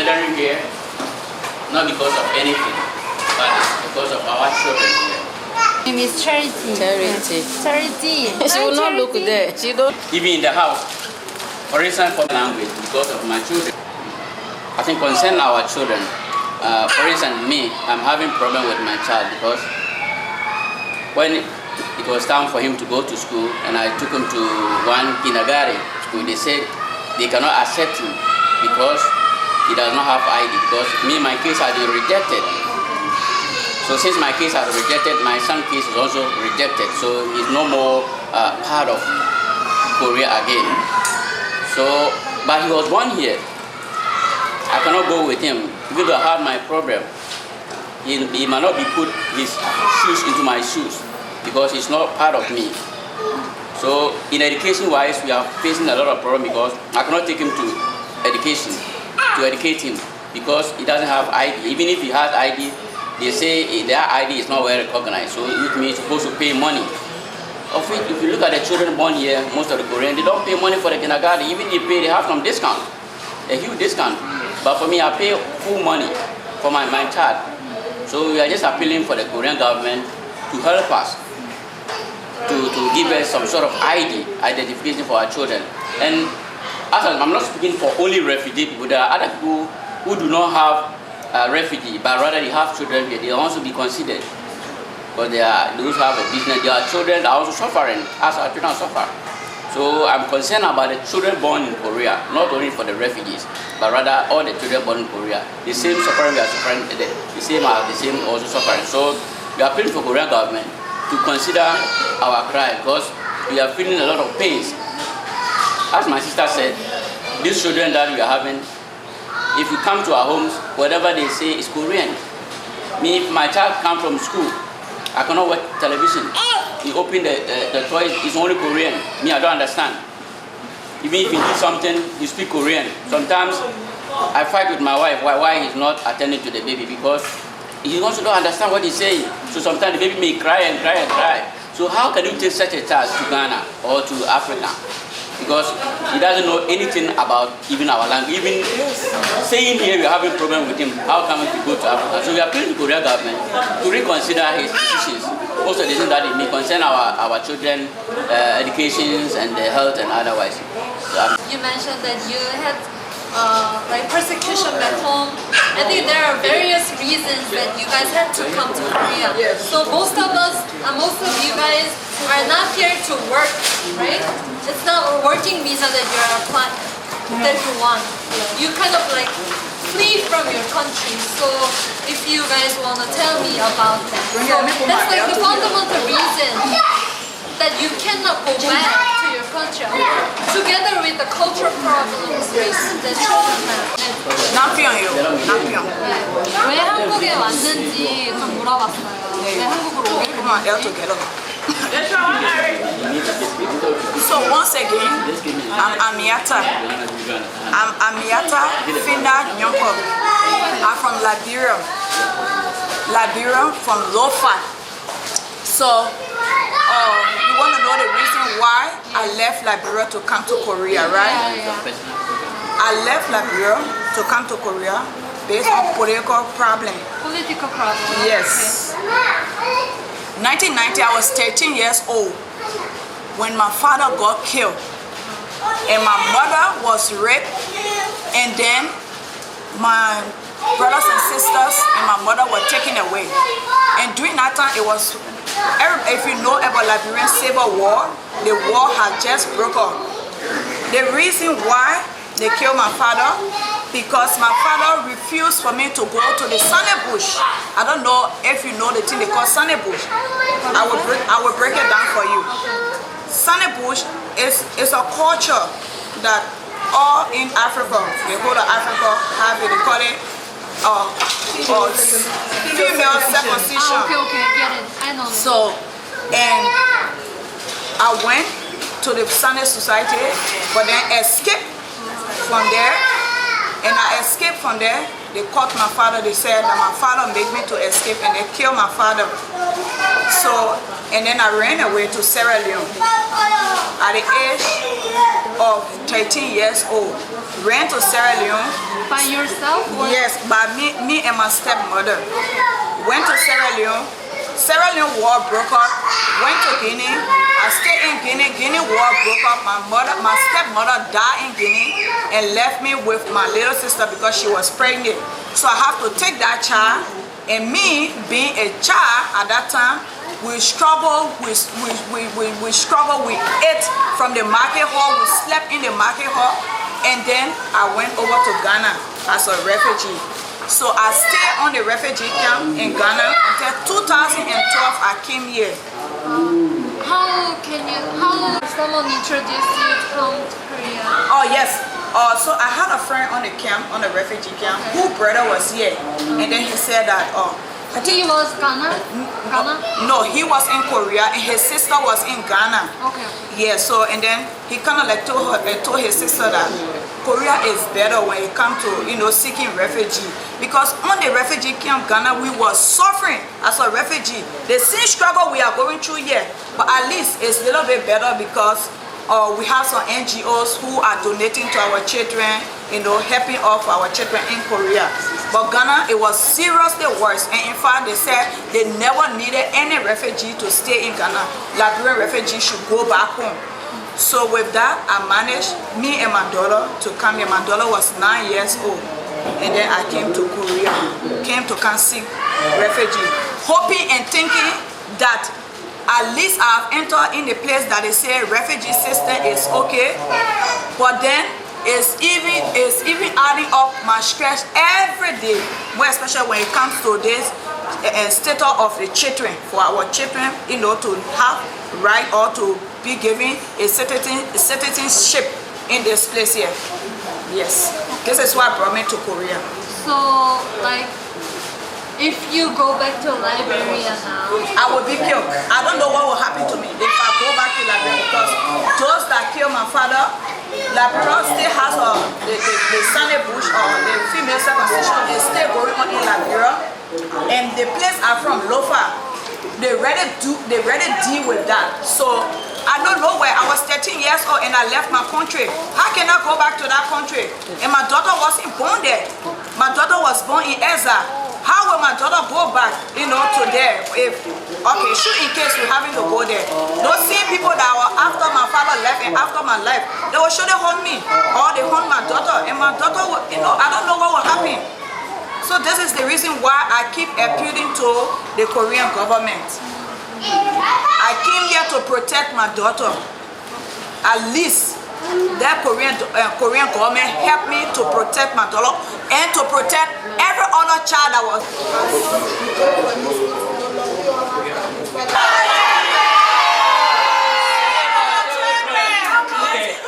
gathering here, not because of anything, but because of our children here. My name is Charity. Charity. She will not look there. She don't. Even in the house, for instance, for language, because of my children. I think concern our children. For instance, me, I'm having problem with my child because when it was time for him to go to school and I took him to one kindergarten school, they said they cannot accept him because he does not have ID, because me, my case has been rejected. So since my case has rejected, my son's case is also rejected. So he's no more part of Korea again. So, but he was born here. I cannot go with him. Even though I have my problem, he might not be put his shoes into my shoes because he's not part of me. So in education-wise, we are facing a lot of problem because I cannot take him to education, to educate him, because he doesn't have ID. Even if he has ID, they say their ID is not well recognized, so it means supposed to pay money. Of which, if you look at the children born here, most of the Koreans, they don't pay money for the kindergarten. Even if they have some discount, a huge discount. But for me, I pay full money for my child. So we are just appealing for the Korean government to help us, to give us some sort of ID, identification for our children. And as I'm not speaking for only refugee people, there are other people who do not have refugee, but rather they have children here. They also be considered, because they those who have a business. There are children that are also suffering, as our children suffer. So I'm concerned about the children born in Korea, not only for the refugees, but rather all the children born in Korea. The same suffering we are suffering, the same also suffering. So we are appealing for Korean government to consider our cry, because we are feeling a lot of pains. As my sister said, these children that we are having, if you come to our homes, whatever they say is Korean. Me, if my child comes from school, I cannot watch television. He open the toys, it's only Korean. Me, I don't understand. Even if he do something, he speak Korean. Sometimes I fight with my wife why he's not attending to the baby, because he also don't understand what he's saying. So sometimes the baby may cry and cry and cry. So how can you take such a child to Ghana or to Africa? Because he doesn't know anything about even our language. Even saying here we're having a problem with him, how come we go to Africa? So we are appealing to Korean government to reconsider his decisions. Also the things that it may concern our children, educations and their health and otherwise. So, You mentioned that you had like persecution back home. I think there are various reasons that you guys had to come to Korea. So most of us, most of you guys are not here to work, right? It's not a working visa that you're applying, that you want. You kind of like flee from your country. So if you guys want to tell me about that. So that's like the fundamental reason that you cannot go back to your country, together with the cultural problems that children have. 남편이요. 남편. 왜 한국에 왔는지 좀 물어봤어요. 왜 한국으로 오게 됐는지. So once again, I'm Amiata. I'm Amiata Fina Nyonko. I'm from Liberia. Liberia, from Lofa. So, you want to know the reason why I left Liberia to come to Korea, right? I left Liberia to come to Korea based on political problem. Political problem. Yes. 1990, I was 13 years old when my father got killed, and my mother was raped, and then my brothers and sisters and my mother were taken away. And during that time, it was, if you know about Liberian Civil War, the war had just broke up. The reason why they killed my father, because my father refused for me to go to the Sunny Bush. I don't know if you know the thing they call Sunny Bush. I will break it down for you. Sunny Bush is a culture that all in Africa, the whole of Africa have it. They call it female circumcision. Okay, get it. I know. So, and I went to the Sunny Society, but then escaped from there. And I escaped from there. They caught my father. They said that my father made me to escape, and they killed my father. So, and then I ran away to Sierra Leone at the age of 13 years old. Ran to Sierra Leone, By yourself? Or? Yes, by me and my stepmother. Went to Sierra Leone. Sierra Leone war broke up. Went to Guinea. I stayed in Guinea. Guinea war broke up. My stepmother died in Guinea and left me with my little sister because she was pregnant. So I have to take that child. And me being a child at that time, we struggle. We struggle. We ate from the market hall. We slept in the market hall. And then I went over to Ghana as a refugee. So I stayed on the refugee camp in Ghana until 2012 I came here. How someone introduced you to come to Korea? Oh yes. So I had a friend on the camp, on the refugee camp, whose brother was here. And then he said that, He was Ghana? No, he was in Korea and his sister was in Ghana. Okay. Yeah, so and then he kind of like told his sister that Korea is better when it comes to, seeking refugee. Because on the refugee camp Ghana, we were suffering as a refugee. The same struggle we are going through here, but at least it's a little bit better because we have some NGOs who are donating to our children, helping off our children in Korea. But Ghana, it was seriously worse. And in fact, they said they never needed any refugee to stay in Ghana. Liberian refugees should go back home. So with that, I managed, me and my daughter, to come here. My daughter was 9 years old. And then I came to Korea, came to come seek refugee, hoping and thinking that at least I've entered in the place that they say refugee system is okay. But then it's even adding up my stress every day, more especially when it comes to this status of the children, for our children, to have right or to be given a citizenship in this place here. Yes, this is what brought me to Korea. So, if you go back to Liberia now, I will be killed. I don't know what will happen to me if I go back to Liberia, because those that killed my father, Liberia still has the Sunday bush or the female circumcision is still going on in Liberia. And the place I'm from, Lofa, they already deal with that. So I don't know where. I was 13 years old and I left my country. How can I go back to that country? And my daughter wasn't born there. My daughter was born in Ezra. How will my daughter go back, to there? Shoot in case we're having to go there. Those same people that were after my father left and after my life, they will surely hunt me or they hunt my daughter. And my daughter will, I don't know what will happen. So this is the reason why I keep appealing to the Korean government. I came here to protect my daughter. At least that Korean government helped me to protect my daughter and to protect every other child that was. Okay,